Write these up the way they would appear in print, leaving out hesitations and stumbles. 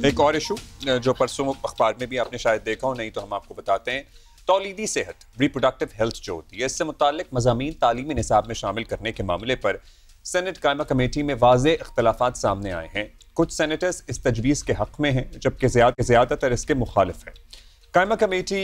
एक और इशू जो परसों अखबार में भी आपने शायद देखा हो, नहीं तो हम आपको बताते हैं। तौलीदी सेहत, रिप्रोडक्टिव हेल्थ जो होती है, इससे मुताल्लिक मज़ामीन तालीमी निसाब में शामिल करने के मामले पर सेनेट कायमा कमेटी में वाज़े इख्तलाफात सामने आए हैं। कुछ सेनेटर्स इस तजवीज़ के हक़ में हैं जबकि ज़्यादातर इसके मुखालिफ हैं। कायमा कमेटी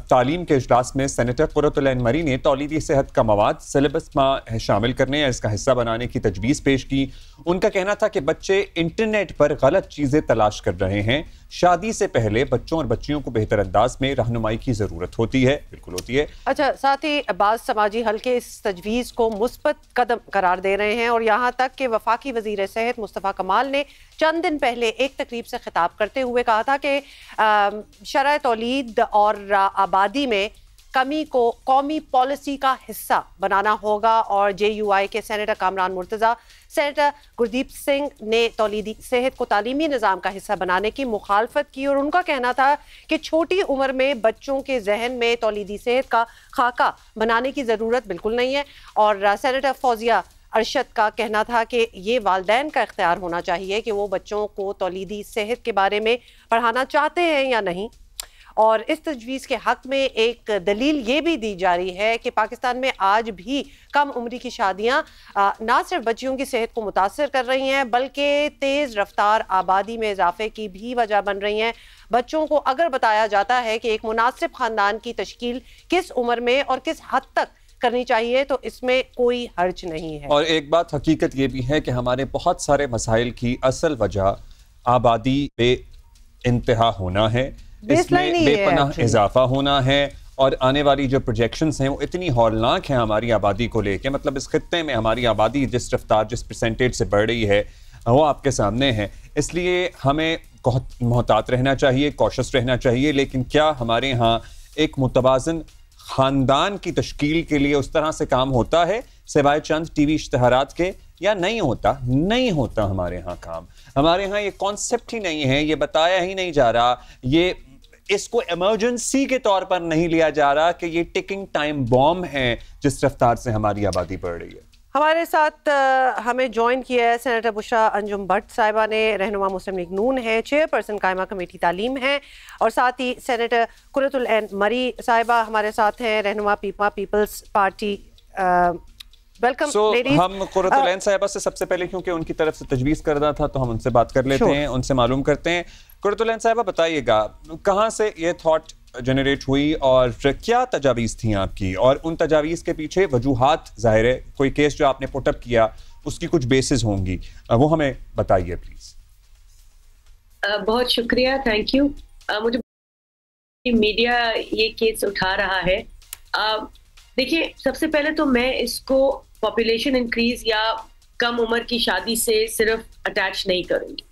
तालीम के इजलास में सेनेटर कुर्रतुल ऐन मरी ने तौलीदी सेहत का मवाद सिलेबस में शामिल करने या इसका हिस्सा बनाने की तजवीज़ पेश की। उनका कहना था कि बच्चे इंटरनेट पर गलत चीज़ें तलाश कर रहे हैं। शादी से पहले बच्चों और बच्चियों को बेहतर अंदाज में रहनुमाई की ज़रूरत होती है। बिल्कुल होती है। अच्छा, साथ ही बाज़ समाजी हल्के इस तजवीज़ को मुस्बत कदम करार दे रहे हैं और यहाँ तक कि वफाकी वज़ीर सेहत मुस्तफ़ा कमाल ने चंद दिन पहले एक तकरीब से खिताब करते हुए कहा था कि शरह तौलीद और आबादी में कमी को कौमी पॉलिसी का हिस्सा बनाना होगा। और JUI के सेनेटर कामरान मुर्तज़ा, सेनेटर गुरदीप सिंह ने तौलीदी सेहत को तालीमी निज़ाम का हिस्सा बनाने की मुखालफत की और उनका कहना था कि छोटी उम्र में बच्चों के जहन में तौलीदी सेहत का खाका बनाने की ज़रूरत बिल्कुल नहीं है। और सेनेटर फौजिया अरशद का कहना था कि ये वालिदैन का इख्तियार होना चाहिए कि वो बच्चों को तौलीदी सेहत के बारे में पढ़ाना चाहते हैं या नहीं। और इस तजवीज़ के हक़ में एक दलील ये भी दी जा रही है कि पाकिस्तान में आज भी कम उम्री की शादियाँ ना सिर्फ बच्चियों की सेहत को मुतासर कर रही हैं बल्कि तेज़ रफ्तार आबादी में इजाफे की भी वजह बन रही हैं। बच्चों को अगर बताया जाता है कि एक मुनासिब ख़ानदान की तश्कील किस उम्र में और किस हद तक करनी चाहिए तो इसमें कोई हर्ज नहीं है। और एक बात हकीकत ये भी है कि हमारे बहुत सारे मसाइल की असल वजह आबादी पे इंतहा होना है, इसमें बेपनाह इजाफा होना है। और आने वाली जो प्रोजेक्शंस हैं वो इतनी हौलनाक हैं हमारी आबादी को लेके, मतलब इस खित्ते में हमारी आबादी जिस रफ्तार जिस परसेंटेज से बढ़ रही है वो आपके सामने है। इसलिए हमें बहुत मोहतात रहना चाहिए, कॉशस रहना चाहिए। लेकिन क्या हमारे यहाँ एक मुतवाज़न ख़ानदान की तश्कील के लिए उस तरह से काम होता है सिवाय चंद TV इश्तहारात के, या नहीं होता? नहीं होता हमारे यहाँ काम। हमारे यहाँ ये कॉन्सेप्ट ही नहीं है, ये बताया ही नहीं जा रहा, ये इसको इमरजेंसी के तौर पर नहीं लिया जा रहा कि ये टिकिंग टाइम बॉम्ब है जिस रफ्तार से हमारी आबादी बढ़ रही है। हमारे साथ हमें ज्वाइन किया है सेनेटर बुशरा अंजुम भट्ट साहिबा ने, रहनुमा मुस्लिम लीग नून है, चेयरपर्सन कायमा कमेटी तालीम है। और साथ ही सेनेटर कुर्रतुल ऐन मरी साहिबा हमारे साथ हैं, रहनुमा पीपल्स पार्टी। Welcome ladies. हम कुर्रतुल ऐन साहिबा से सबसे पहले, क्योंकि उनकी तरफ से तजवीज़ करदा था, तो हम उनसे बात कर लेते हैं, उनसे मालूम करते हैं। कुर्रतुल ऐन साहिबा, बताइएगा कहाँ से ये थॉट जनरेट हुई और क्या तजावीज़ थी आपकी, और उन तजावीज़ के पीछे वजूहात, ज़ाहिर है कोई केस जो आपने पुटअप किया उसकी कुछ बेसिस होंगी, वो हमें बताइए प्लीज। बहुत शुक्रिया, थैंक यू। मुझे मीडिया ये केस उठा रहा है। देखिए, सबसे पहले तो मैं इसको पॉपुलेशन इंक्रीज या कम उम्र की शादी से सिर्फ अटैच नहीं करूंगी।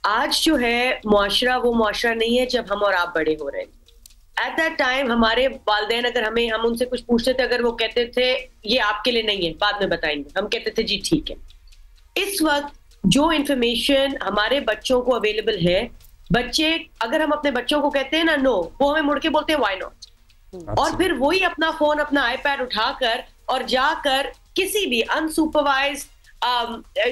आज जो है मुआशरा वो मुआशरा नहीं है जब हम और आप बड़े हो रहे हैं। एट दैट टाइम हमारे वालिदैन, अगर हम उनसे कुछ पूछते थे, अगर वो कहते थे ये आपके लिए नहीं है, बाद में बताएंगे, हम कहते थे जी ठीक है। इस वक्त जो इंफॉर्मेशन हमारे बच्चों को अवेलेबल है, बच्चे अगर हम अपने बच्चों को कहते हैं ना नो, वो हमें मुड़ के बोलते हैं व्हाई नॉट। और फिर वही अपना फोन, अपना आईपैड उठाकर और जाकर किसी भी अनसुपरवाइज्ड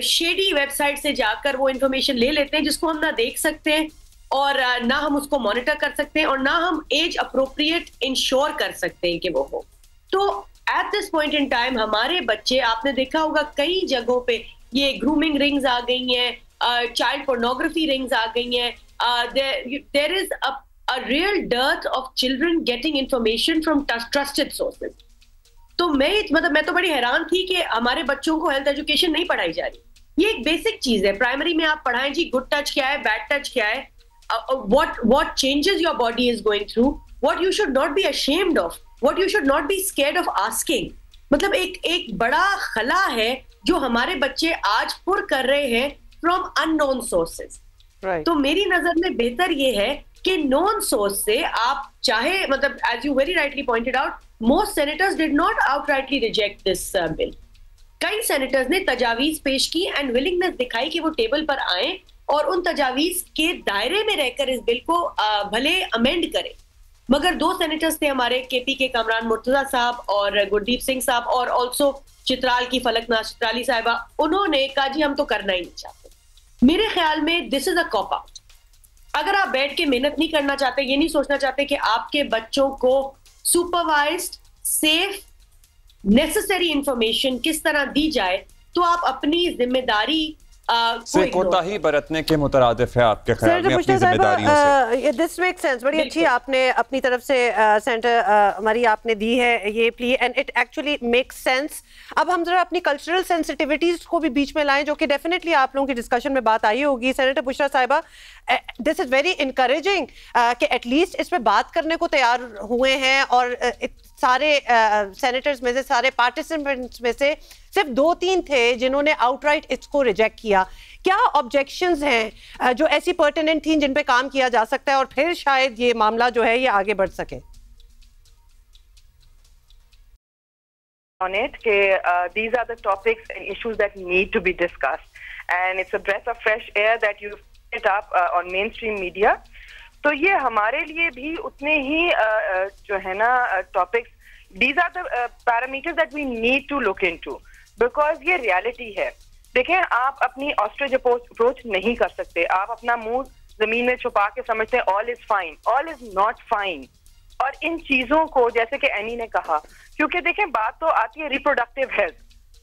शेडी वेबसाइट से जाकर वो इंफॉर्मेशन ले लेते हैं जिसको हम ना देख सकते हैं और ना हम उसको मॉनिटर कर सकते हैं और ना हम एज अप्रोप्रिएट इंश्योर कर सकते हैं कि वो हो। तो at this point in time हमारे बच्चे, आपने देखा होगा कई जगहों पे ये ग्रूमिंग रिंग्स आ गई हैं, चाइल्ड पोर्नोग्राफी रिंग्स आ गई हैं, there is a real dearth of children getting information from trusted sources. तो मैं तो बड़ी हैरान थी कि हमारे बच्चों को हेल्थ एजुकेशन नहीं पढ़ाई जा रही। ये एक बेसिक चीज है, प्राइमरी में आप पढ़ाएं जी गुड टच क्या है, बैड टच क्या है, what changes your body is going through, what you should not be ashamed of, what you should not be scared of asking। मतलब एक बड़ा खला है जो हमारे बच्चे आज पुर कर रहे हैं फ्रॉम अननोन सोर्सेज। तो मेरी नजर में बेहतर ये है कि नॉन सोर्स से आप चाहे, मतलब as you very rightly pointed out, most senators did not outrightly reject this bill. कई सेनेटर्स ने तजावीज पेश की एंड विलिंगनेस दिखाई कि वो टेबल पर आए और उन तजावीज के दायरे में रहकर इस बिल को भले अमेंड करें। मगर दो सेनेटर्स थे हमारे, KP के कामरान मुर्तजा साहब और गुरदीप सिंह साहब, और ऑल्सो चित्राल की फलकनाज चित्राली साहिबा, उन्होंने कहा जी हम तो करना ही नहीं चाहते। मेरे ख्याल में this is a cop out. अगर आप बैठ के मेहनत नहीं करना चाहते, ये नहीं सोचना चाहते कि आपके बच्चों को सुपरवाइज्ड, सेफ, नेसेसरी इंफॉर्मेशन किस तरह दी जाए, तो आप अपनी जिम्मेदारी से कोताही बरतने के मुतरादिफ है आपके ख्याल में अपनी जिम्मेदारियों से। दिस मेक सेंस, बड़ी अच्छी आपने अपनी तरफ से सेंटर मरी आपने दी है ये plea, and it actually make sense. अब हम जरा अपनी कल्चरल सेंसिटिविटीज को भी बीच में लाएं, जो कि डेफिनेटली आप लोगों की डिस्कशन में बात आई होगी। सेनेटर बुशरा साहिबा, दिस इज वेरी इनकरेजिंग कि एटलीस्ट इस पे बात करने को तैयार हुए हैं, और सारे सेनेटर्स में से, सारे पार्टिसिपेंट्स में से सिर्फ 2-3 थे जिन्होंने आउटराइट इसको रिजेक्ट किया। क्या ऑब्जेक्शंस हैं जो ऐसी पर्टिनेंट थी जिन पे काम किया जा सकता है और फिर शायद ये मामला जो है ये आगे बढ़ सके? On it, these are the topics and issues that need to be discussed, and it's a breath of fresh air that you put up on mainstream media. तो ये हमारे लिए भी उतने ही जो है ना topics, these are the parameters that we need to look into, because ये रियलिटी है। देखें, आप अपनी ऑस्ट्रिच अप्रोच नहीं कर सकते, आप अपना मुंह जमीन में छुपा के समझते हैं all is fine, all is not fine. और इन चीजों को, जैसे कि एनी ने कहा, क्योंकि देखें बात तो आती है रिप्रोडक्टिव हेल्थ,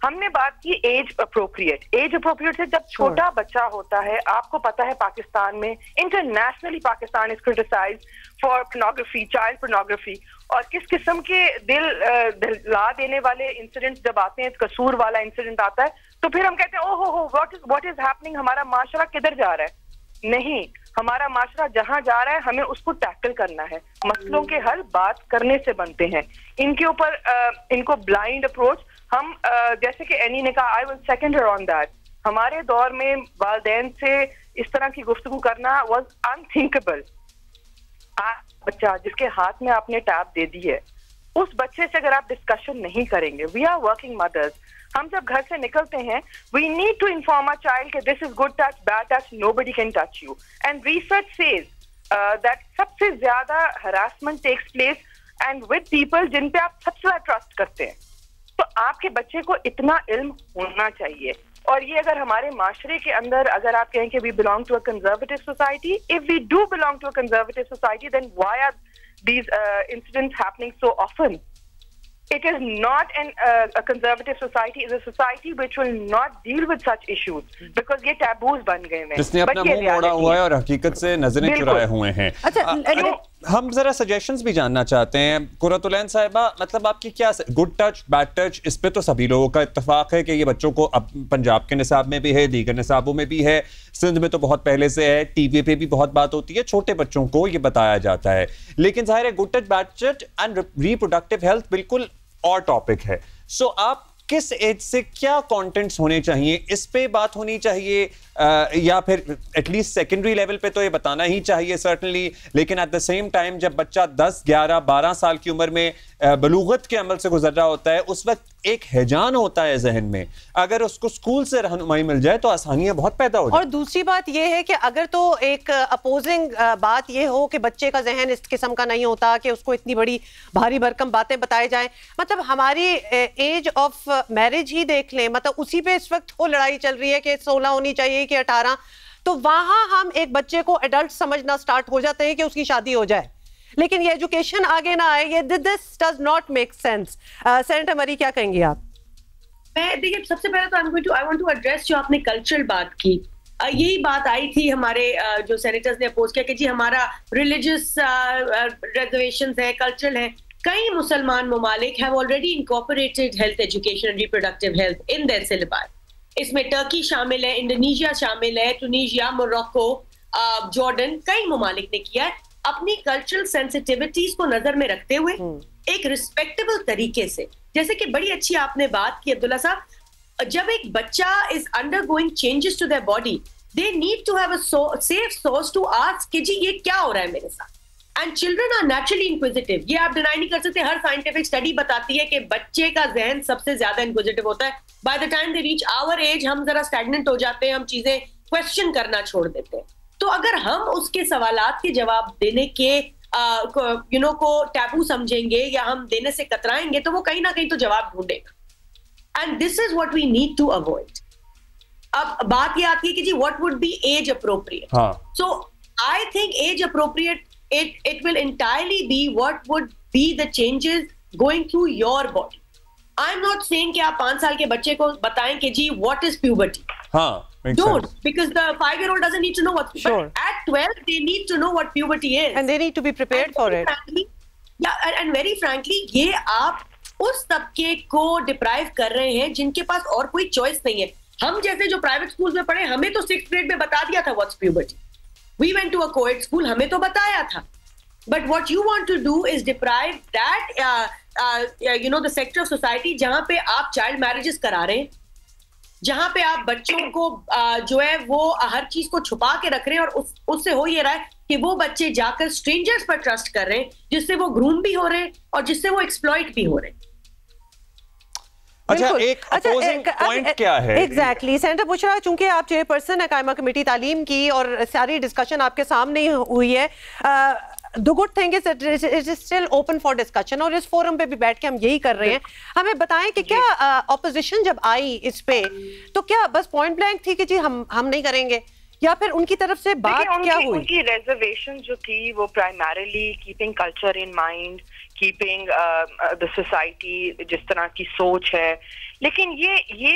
हमने बात की एज अप्रोप्रिएट से जब छोटा बच्चा होता है, आपको पता है पाकिस्तान में internationally Pakistan is criticised for pornography, child pornography, और किस किस्म के दिला देने वाले इंसिडेंट्स जब आते हैं, कसूर वाला इंसिडेंट आता है, तो फिर हम कहते हैं ओहो व्हाट इज हैपनिंग, हमारा माशरा किधर जा रहा है। नहीं, हमारा माशरा जहां जा रहा है हमें उसको टैकल करना है। मसलों के हल बात करने से बनते हैं, इनके ऊपर इनको ब्लाइंड अप्रोच हम जैसे कि एनी ने कहा, I will second her on that, हमारे दौर में वालिदैन से इस तरह की गुफ्तगू करना वाज अनथिंकेबल। बच्चा जिसके हाथ में आपने टैब दे दी है, उस बच्चे से अगर आप डिस्कशन नहीं करेंगे, वी आर वर्किंग मदर्स, हम जब घर से निकलते हैं, we need to inform our child कि this is good touch, bad touch, nobody can touch you. And research says that सबसे ज्यादा harassment takes place and with people जिन पे आप सबसे ज्यादा ट्रस्ट करते हैं। तो आपके बच्चे को इतना इल्म होना चाहिए, और ये अगर हमारे माशरे के अंदर, अगर आप कहें कि we belong to a conservative society, if we do belong to a conservative society, then why are these incidents happening so often? It is not a conservative society, it is a society which will not deal with such issues because ये taboos बन गए हैं, जिसने अपना मुंह मोड़ा हुआ है और हकीकत से नजरें चुराए हुए हैं। अच्छा, हम जरा सजेशंस भी जानना चाहते हैं। कुरतुलैन साहिबा, मतलब आपकी क्या गुड टच, बैड टच, इस पे तो सभी लोगों का इत्तेफाक है कि ये बच्चों को अब पंजाब के निसाब में भी है, दीगर निसाबों में भी है, सिंध में तो बहुत पहले से है, टीवी पे भी बहुत बात होती है, छोटे बच्चों को ये बताया जाता है। लेकिन जाहिर है good touch, bad touch and reproductive health बिल्कुल और टॉपिक है। सो आप किस एज से क्या कंटेंट्स होने चाहिए, इस पे बात होनी चाहिए, या फिर एटलीस्ट सेकेंडरी लेवल पे तो ये बताना ही चाहिए सर्टनली, लेकिन एट द सेम टाइम जब बच्चा 10, 11, 12 साल की उम्र में बलूगत के अमल से गुजर रहा होता है, उस वक्त एक हैजान होता है जहन में, अगर उसको स्कूल से रहनुमाई मिल जाए तो आसानियां बहुत पैदा हो जाए। और दूसरी बात यह है कि अगर तो एक अपोजिंग बात यह हो कि बच्चे का जहन इस किस्म का नहीं होता कि उसको इतनी बड़ी भारी भरकम बातें बताई जाएं, मतलब हमारी एज ऑफ मैरिज ही देख लें, मतलब उसी पे इस वक्त वो लड़ाई चल रही है कि 16 होनी चाहिए कि 18, तो वहां हम एक बच्चे को एडल्ट समझना स्टार्ट हो जाते हैं कि उसकी शादी हो जाए, लेकिन ये एजुकेशन आगे ना आए। ये this does not make sense. Senator मरी, क्या कहेंगी आप? मैं देखिए, सबसे पहले तो आई वांट टू एड्रेस जो आपने कल्चरल बात की, यही बात आई थी हमारे जो सेनेटर्स ने अपोज किया कि जी हमारा रिलीजियस रिजर्वेशंस है, कल्चरल है। कई मुसलमान ममालिक have already incorporated health education and reproductive health in their syllabus. इसमें टर्की शामिल है, इंडोनेशिया शामिल है, टूनीशिया, मोरक्को, जॉर्डन, कई ममालिक ने किया है। अपनी कल्चरल सेंसिटिविटीज को नजर में रखते हुए एक रिस्पेक्टेबल तरीके से, जैसे कि बड़ी अच्छी आपने बात की अब्दुल्ला साहब, जब एक बच्चा is undergoing changes to their body, they need to have a safe source to ask कि जी ये क्या हो रहा है मेरे साथ। And children are naturally inquisitive, ये आप डिनाई नहीं कर सकते। हर साइंटिफिक स्टडी बताती है कि बच्चे का जहन सबसे ज्यादा इंक्विजिटिव होता है। By the time they reach our age हम जरा स्टैग्नेंट हो जाते हैं, हम चीजें क्वेश्चन करना छोड़ देते हैं। तो अगर हम उसके सवालात के जवाब देने के को टैबू समझेंगे या हम देने से कतराएंगे, तो वो कहीं ना कहीं तो जवाब ढूंढेगा। And this is what we need to avoid. अब बात ये आती है कि जी what would be age appropriate. So I think age appropriate, it will entirely be what would be the changes going through your body. I'm not saying कि आप 5 साल के बच्चे को बताएं कि जी what is puberty. हाँ, don't, because the 5-year-old doesn't need to know what. Sure. But at 12, they need to know what puberty is, and they need to be prepared for it. Yeah, and very frankly, ये आप उस तबके को deprive कर रहे हैं जिनके पास और कोई चॉइस नहीं है. हम जैसे जो प्राइवेट स्कूल में पढ़े, हमें तो 6th grade में बता दिया था what's puberty. We went to a co-ed school, हमें तो बताया था. But what you want to do is deprive that the sector of society जहां पे आप child marriages करा रहे हैं, जहां पे आप बच्चों को जो है वो हर चीज को छुपा के रख रहे हैं, और उससे हो ये रहा है कि वो बच्चे जाकर स्ट्रेंजर्स पर ट्रस्ट कर रहे हैं, जिससे वो ग्रूम भी हो रहे हैं और जिससे वो एक्सप्लॉइट भी हो रहे हैं. अच्छा, एक अपोजिंग पॉइंट क्या है? एग्जैक्टली सेनेटर बुशरा, चूंकि आप चेयरपर्सन है कायमा कमेटी तालीम की और सारी डिस्कशन आपके सामने हुई है, the good thing is that it is still open for discussion, और इस फोरम पे भी बैठ के हम यही कर रहे हैं. हमें बताएं कि क्या ऑपोजिशन जब आई इस पे, तो क्या बस पॉइंट ब्लैंक थी कि जी हम नहीं करेंगे, या फिर उनकी तरफ से बात क्या हुई? उनकी रिजर्वेशन जो थी वो primarily keeping culture in mind, keeping the society जिस तरह की सोच है. लेकिन ये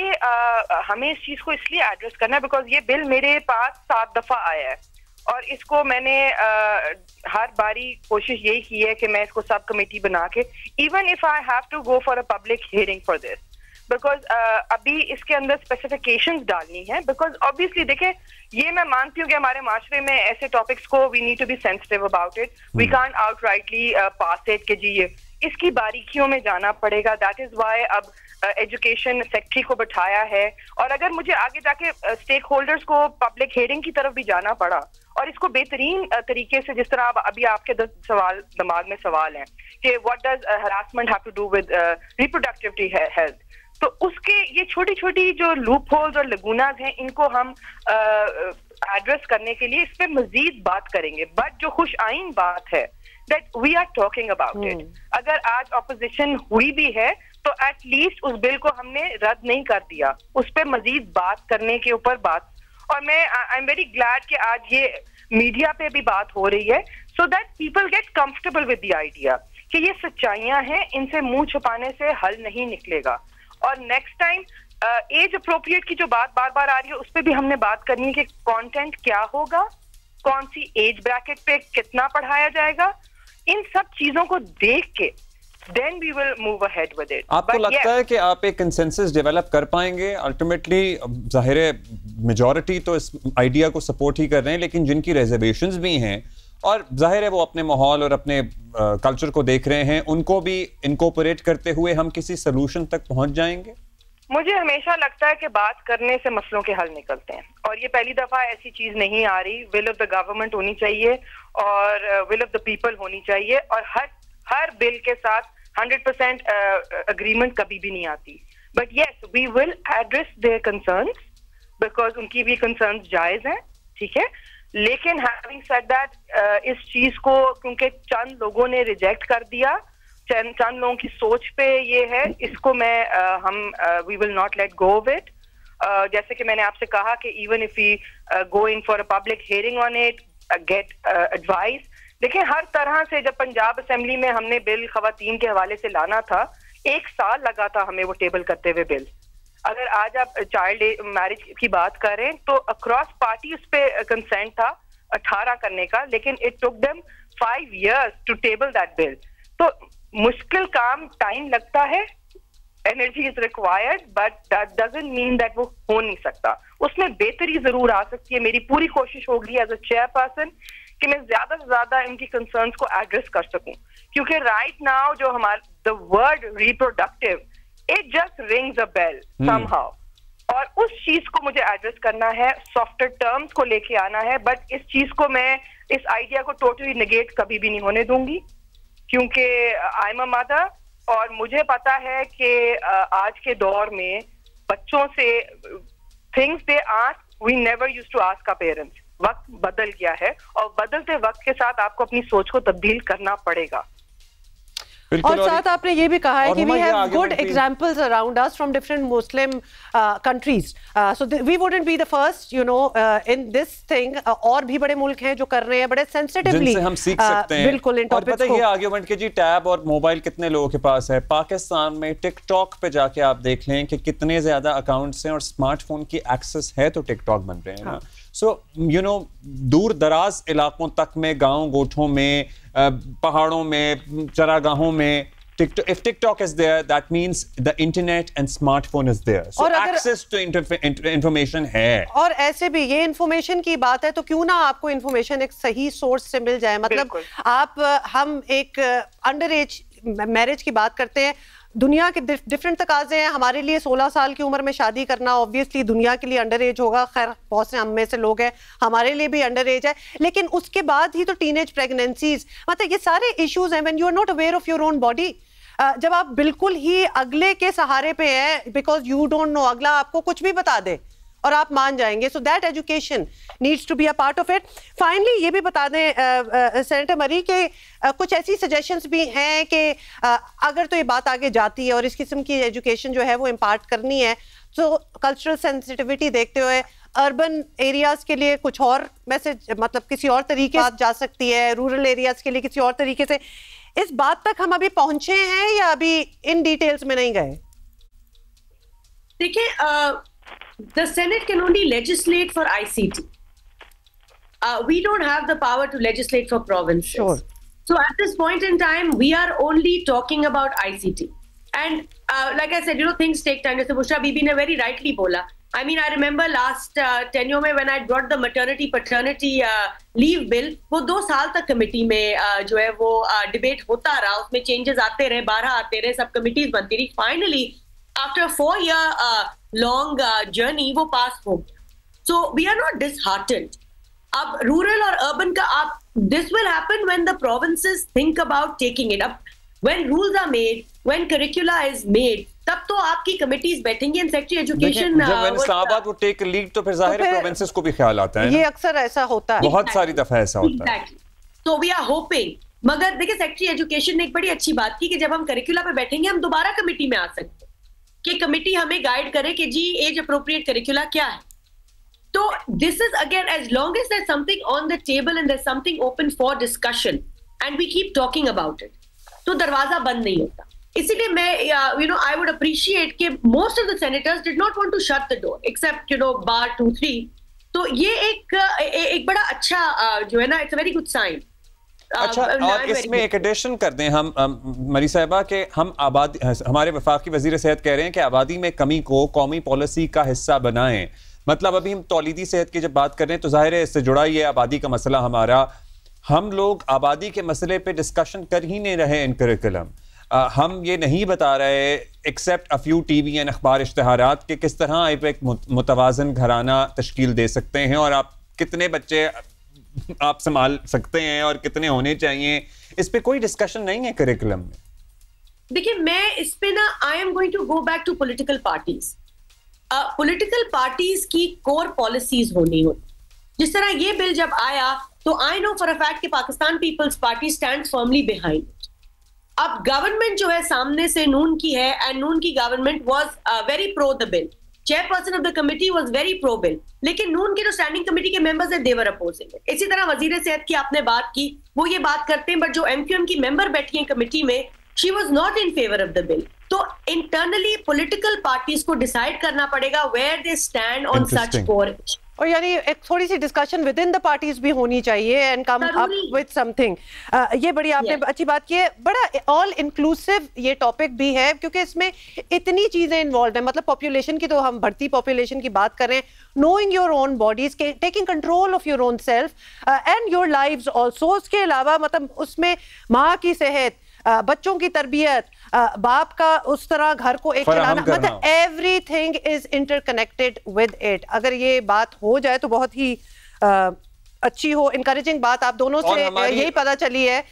हमें इस चीज को इसलिए एड्रेस करना है बिकॉज ये बिल मेरे पास 7 दफा आया है, और इसको मैंने हर बारी कोशिश यही की है कि मैं इसको सब कमेटी बना के, even if I have to go for a public hearing for this, because अभी इसके अंदर स्पेसिफिकेशंस डालनी है. बिकॉज ऑब्वियसली देखें, ये मैं मानती हूँ कि हमारे माशरे में ऐसे टॉपिक्स को we need to be sensitive about it. We can't outrightly pass it कि जी ये इसकी बारीकियों में जाना पड़ेगा. दैट इज वाई अब एजुकेशन सेक्रेटरी को बिठाया है, और अगर मुझे आगे जाके स्टेक होल्डर्स को पब्लिक हियरिंग की तरफ भी जाना पड़ा और इसको बेहतरीन तरीके से, जिस तरह अभी आपके दिमाग में सवाल है कि what does harassment have to do with reproductivity health, तो उसके ये छोटी छोटी जो लूप होल्स और लगूनाज हैं, इनको हम एड्रेस करने के लिए इस पे मजीद बात करेंगे. बट जो खुश आइन बात है that we are talking about it. अगर आज ऑपोजिशन हुई भी है तो एटलीस्ट उस बिल को हमने रद्द नहीं कर दिया, उस पर मजीद बात करने के ऊपर बात. और मैं आई एम वेरी ग्लैड कि आज ये मीडिया पे भी बात हो रही है, so that people get comfortable with the idea कि ये सच्चाइयां हैं, इनसे मुंह छुपाने से हल नहीं निकलेगा. और नेक्स्ट टाइम एज अप्रोप्रिएट की जो बात बार बार आ रही है, उस पर भी हमने बात करनी है कि कंटेंट क्या होगा, कौन सी एज ब्रैकेट पे कितना पढ़ाया जाएगा. इन सब चीजों को देख के then we will move ahead with it. आपको लगता है कि आप एक कंसेंसस डेवलप कर पाएंगे? अल्टीमेटली जाहिर है मेजॉरिटी तो इस आइडिया को सपोर्ट ही कर रहे हैं, लेकिन जिनकी रिजर्वेशंस भी हैं और जाहिर है वो अपने माहौल और अपने कल्चर को देख रहे हैं, उनको भी इनकॉर्पोरेट करते हुए हम किसी सोल्यूशन तक पहुंच जाएंगे? मुझे हमेशा लगता है कि बात करने से मसलों के हल निकलते हैं, और ये पहली दफा ऐसी चीज नहीं आ रही. विल ऑफ द गवर्नमेंट होनी चाहिए और विल ऑफ द पीपल होनी चाहिए, और हर बिल के साथ 100% अग्रीमेंट कभी भी नहीं आती. But yes, we will address their concerns because उनकी भी कंसर्न्स जायज हैं, ठीक है. लेकिन हैविंग सेड दैट, इस चीज को क्योंकि चंद लोगों ने रिजेक्ट कर दिया, चंद लोगों की सोच पे ये है, इसको हम we will not let go of it. जैसे कि मैंने आपसे कहा कि even if we go in for a public hearing on it, get advice. देखिए, हर तरह से जब पंजाब असेंबली में हमने बिल खवातीन के हवाले से लाना था, 1 साल लगा था हमें वो टेबल करते हुए बिल. अगर आज आप चाइल्ड मैरिज की बात करें तो अक्रॉस पार्टी उस पर कंसेंट था 18 करने का, लेकिन it took them 5 years to table that bill. तो मुश्किल काम, टाइम लगता है, energy is required, but that doesn't mean that वो हो नहीं सकता. उसमें बेहतरी जरूर आ सकती है. मेरी पूरी कोशिश होगी एज अ चेयरपर्सन कि मैं ज्यादा से ज्यादा इनकी कंसर्न्स को एड्रेस कर सकूं, क्योंकि राइट नाउ जो हमारा the word reproductive, it just rings a bell somehow, और उस चीज को मुझे एड्रेस करना है, सॉफ्टर टर्म्स को लेके आना है. बट इस चीज को मैं, इस आइडिया को टोटली नेगेट कभी भी नहीं होने दूंगी, क्योंकि आई एम अ मदर, और मुझे पता है कि आज के दौर में बच्चों से things they ask we never used to ask our parents. वक्त बदल गया है, और बदलते वक्त के साथ आपको अपनी सोच को तब्दील करना पड़ेगा. और साथ आपने ये भी कहा है कि we have good examples around us from different Muslim countries, so we wouldn't be the first you know in this thing, और भी बड़े मुल्क हैं जो कर रहे हैं बड़े सेंसिटिवली, जिनसे हम सीख सकते हैं। बिल्कुल इन और पता है ये आर्गुमेंट के जी टैब और मोबाइल कितने लोगों के पास है। पाकिस्तान में टिकटॉक पे जाके आप देख लें कि कितने ज्यादा अकाउंट्स हैं और स्मार्टफोन की एक्सेस है तो टिकटॉक बन रहे हैं ना। सो यू नो दूर दराज इलाकों तक में, गांव गोठों में, पहाड़ों में, चरागाहों में, if TikTok is there, that means the internet and smartphone is there. So access to information है। और ऐसे भी ये इंफॉर्मेशन की बात है तो क्यों ना आपको इंफॉर्मेशन एक सही सोर्स से मिल जाए। मतलब हम एक अंडर एज मैरिज की बात करते हैं, दुनिया के डिफरेंट तकाजे हैं। हमारे लिए 16 साल की उम्र में शादी करना ऑब्वियसली दुनिया के लिए अंडर एज होगा, खैर बहुत से हम में से लोग हैं हमारे लिए भी अंडर एज है, लेकिन उसके बाद ही तो टीनेज प्रेगनेंसीज, मतलब ये सारे इश्यूज हैं when you are not aware of your own body. जब आप बिल्कुल ही अगले के सहारे पे हैं बिकॉज यू डोंट नो, अगला आपको कुछ भी बता दे और आप मान जाएंगे, so that education needs to be a part of it. Finally ये भी बता दें सेनेटर मरी के कुछ ऐसी सजेशंस भी हैं कि अगर तो ये बात आगे जाती है और इस किस्म की एजुकेशन जो है वो इम्पार्ट करनी है, तो कल्चरल सेंसिटिविटी देखते हुए अर्बन एरियाज के लिए कुछ और मैसेज, मतलब किसी और तरीके से जा सकती है, रूरल एरियाज के लिए किसी और तरीके से। इस बात तक हम अभी पहुंचे हैं या अभी इन डिटेल्स में नहीं गए? देखिए, the Senate can only legislate for ICT. We don't have the power to legislate for provinces. Sure. So at this point in time, we are only talking about ICT. And like I said, you know, things take time. Jaise Bushra Bibi ne very rightly bola. I mean, I remember last tenure mein when I brought the maternity paternity leave bill, वो 2 साल तक committee में जो है वो debate होता रहा, उसमें चेंजेस आते रहे, 12 आते रहे, सब कमिटीज बनती रही। Finally after 4-year long journey वो पास हो गया। So we are not disheartened. अब रूरल और अर्बन का आप, this will happen when the provinces think about taking it up. When rules are made, when curricula is made, तब तो आपकी कमिटीज बैठेंगी एंड सेक्रेटरी एजुकेशन जब इस्लामाबाद वो टेक लीड तो फिर जाहिर है प्रोविंसेस को भी ख्याल आता है। ये अक्सर ऐसा होता है, बहुत सारी दफा ऐसा होता है। तो वी आर होपिंग, मगर देखिए सेक्रेटरी एजुकेशन ने एक बड़ी अच्छी बात की कि जब हम करिकुला पे बैठेंगे हम दोबारा कमेटी में आ सकते हैं कि कमेटी हमें गाइड करे कि जी एज अप्रोप्रिएट करिकुला क्या है। तो this is again, as long as there something on the table and there something open for discussion and we keep talking about it, तो दरवाजा बंद नहीं होता। इसीलिए मैं you know I would appreciate कि most of the senators did not want to shut the door except you know बार 2-3। तो ये एक बड़ा अच्छा जो है ना, it's a very good sign. अच्छा, और इसमें एक एडिशन कर दें हम मरी साहिबा के, हम आबादी, हमारे वफाकी वजीर सेहत कह रहे हैं कि आबादी में कमी को कौमी पॉलिसी का हिस्सा बनाएं। मतलब अभी हम तौलीदी सेहत की जब बात कर रहे हैं तो जाहिर है इससे जुड़ा ही है आबादी का मसला हमारा। हम लोग आबादी के मसले पे डिस्कशन कर ही नहीं रहे इन करिकुलम। हम ये नहीं बता रहे except a few TV and अखबार इश्तहारात के किस तरह आप एक मुतवाजन घराना तश्कील दे सकते हैं और आप कितने बच्चे आप संभाल सकते हैं और कितने होने चाहिए, इस पे कोई डिस्कशन नहीं है करिकुलम में। देखिए, मैं इस पे ना I am going to go back to political parties. Political parties की कोर पॉलिसीज होनी होती। जिस तरह ये बिल जब आया तो I know for a fact कि Pakistan Peoples Party stands firmly behind it. अब गवर्नमेंट जो है सामने से नून की है एंड नून की government was very pro the bill, chairperson of the committee was very pro bill, लेकिन नून के जो स्टैंडिंग कमेटी के मेंबर्स हैं दे वर अपोजिंग इट। इसी तरह वजीर सेहत की आपने बात की, वो ये बात करते हैं, बट जो एमक्यूएम की मेंबर बैठी है कमेटी में, she was not in favour of the bill. तो इंटरनली पॉलिटिकल पार्टीज को डिसाइड करना पड़ेगा where they stand on such core issues. और यानी एक थोड़ी सी discussion within the parties भी होनी चाहिए and come up with something. ये बड़ी आपने अच्छी बात की है। बड़ा ऑल इंक्लूसिव ये टॉपिक भी है क्योंकि इसमें इतनी चीजें इन्वॉल्व है। मतलब पॉपुलेशन की तो हम बढ़ती पॉपुलेशन की बात कर रहे हैं, knowing your own bodies, taking control of your own self and your lives also. उसके अलावा मतलब उसमें माँ की सेहत, बच्चों की तरबियत, बाप का उस तरह घर को एक चलाना, मतलब everything is interconnected with it. अगर ये बात हो जाए तो बहुत ही अच्छी हो, इनकरेजिंग बात आप दोनों से यही पता चली है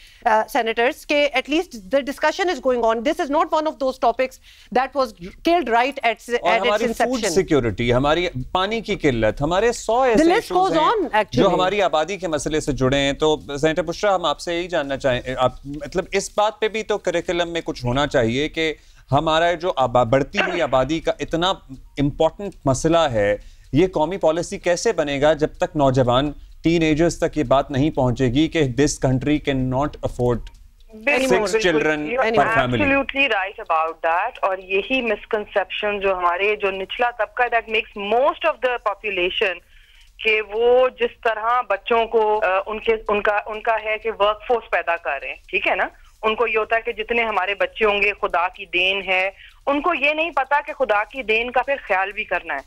सेनेटर्स के at least the discussion is going on. This is not one of those topics that was killed right at its inception. Food security, हमारी पानी की किल्लत, हमारे 100 ऐसे इश्यूज हैं जो हमारी आबादी के मसले से जुड़े हैं. तो सेनेटर बुशरा, हम आपसे यही जानना चाहें, आप मतलब इस बात पे भी तो करिकुलम में कुछ होना चाहिए कि हमारा जो बढ़ती हुई आबादी का इतना इंपॉर्टेंट मसला है, ये कौमी पॉलिसी कैसे बनेगा जब तक नौजवान टीनेजर्स तक ये बात नहीं पहुंचेगी कि this country can not afford 6 children per family. Absolutely right about that. और यही मिसकंसेप्शन जो हमारे जो निचला तबका that makes most of the population कि वो जिस तरह बच्चों को उनका है कि वर्कफोर्स पैदा कर रहे हैं, ठीक है ना, उनको ये होता है कि जितने हमारे बच्चे होंगे खुदा की देन है. उनको ये नहीं पता कि खुदा की देन का फिर ख्याल भी करना है.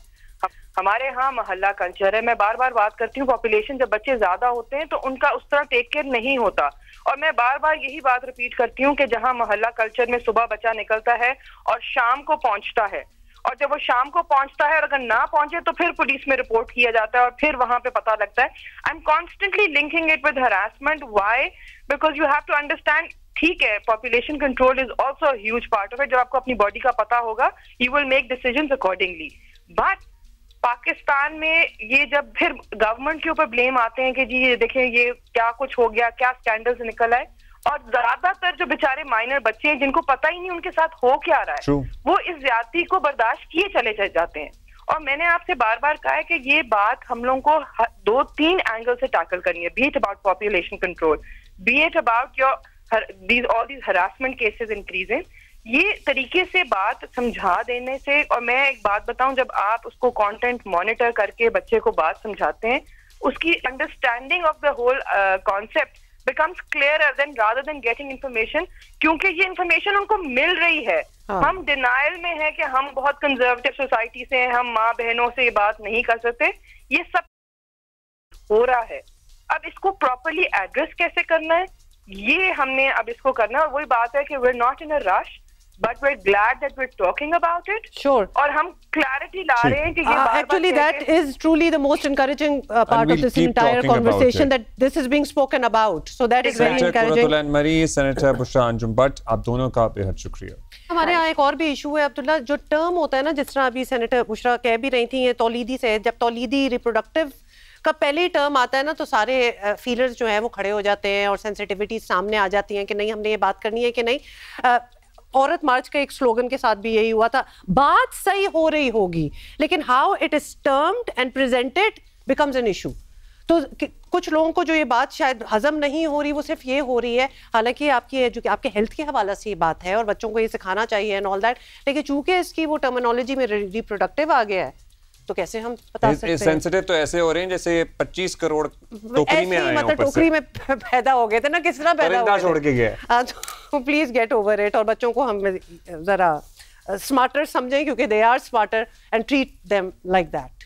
हमारे यहाँ मोहल्ला कल्चर है. मैं बार बार बात करती हूँ, पॉपुलेशन जब बच्चे ज्यादा होते हैं तो उनका उस तरह टेक केयर नहीं होता. और मैं बार बार यही बात रिपीट करती हूँ कि जहाँ मोहल्ला कल्चर में सुबह बच्चा निकलता है और शाम को पहुंचता है, और जब वो शाम को पहुंचता है और अगर ना पहुंचे तो फिर पुलिस में रिपोर्ट किया जाता है और फिर वहां पे पता लगता है. I am constantly linking it with harassment. Why? Because you have to understand, ठीक है, population control is also a huge part of it. जब आपको अपनी बॉडी का पता होगा, you will make decisions accordingly. But Pakistan में ये जब फिर गवर्नमेंट के ऊपर ब्लेम आते हैं कि जी ये देखें ये क्या कुछ हो गया, क्या स्कैंडल से निकल आए, और ज्यादातर जो बेचारे माइनर बच्चे हैं जिनको पता ही नहीं उनके साथ हो क्या रहा है, वो इस ज्यादती को बर्दाश्त किए चले जाते हैं. और मैंने आपसे बार बार कहा है कि ये बात हम लोगों को 2-3 एंगल से टैकल करनी है. B it about population control, B it about your all these harassment cases increasing. ये तरीके से बात समझा देने से, और मैं एक बात बताऊं, जब आप उसको कंटेंट मॉनिटर करके बच्चे को बात समझाते हैं, उसकी understanding of the whole concept becomes clearer than rather than getting information, क्योंकि ये इंफॉर्मेशन उनको मिल रही है. हम डिनायल में है कि हम बहुत कंजर्वेटिव सोसाइटी से हैं, हम माँ बहनों से ये बात नहीं कर सकते. ये सब हो रहा है. अब इसको प्रॉपरली एड्रेस कैसे करना है, ये हमने अब इसको करना है. वही बात है कि we're not in a rush, but we're glad that we're talking about it. Sure. और हम clarity ला रहे हैं कि ये actually that is truly the most encouraging part of this entire conversation, that this is being spoken about. So that is very encouraging. Senator Bushra Anjum Butt, आप दोनों का बेहद शुक्रिया. हमारे यहाँ एक और भी इशू है अब्दुल्ला, जो टर्म होता है ना, जिस तरह अभी सेनेटर बुशरा कह भी रही थी, ये तौलीदी से, जब तौलीदी रिप्रोडक्टिव का पहले ही टर्म आता है ना, तो सारे फीलर्स जो हैं वो खड़े हो जाते हैं और सेंसिटिविटी सामने आ जाती हैं कि नहीं, हमने ये बात करनी है कि नहीं. औरत मार्च का एक स्लोगन के साथ भी यही हुआ था, बात सही हो रही होगी, लेकिन how it is termed and presented becomes an issue. तो कुछ लोगों को जो ये बात शायद हजम नहीं हो रही, वो सिर्फ ये हो रही है, हालांकि आपके हेल्थ के हवाला से ये बात है और बच्चों को ये सिखाना चाहिए एंड ऑल दैट, लेकिन चूंकि इसकी वो टर्मिनोलॉजी में रिप्रोडक्टिव आ गया है, तो कैसे हम बता सकते हैं. सेंसिटिव तो ऐसे हो रहे हैं जैसे 25 करोड़ टोकरी में आए, मतलब टोकरी में पैदा हो गए थे ना, किस तरह पैदा हो गए, छोड़ के गए. तो प्लीज गेट ओवर इट, और बच्चों को हम जरा स्मार्टर समझें, क्योंकि they are smarter, and treat them like that.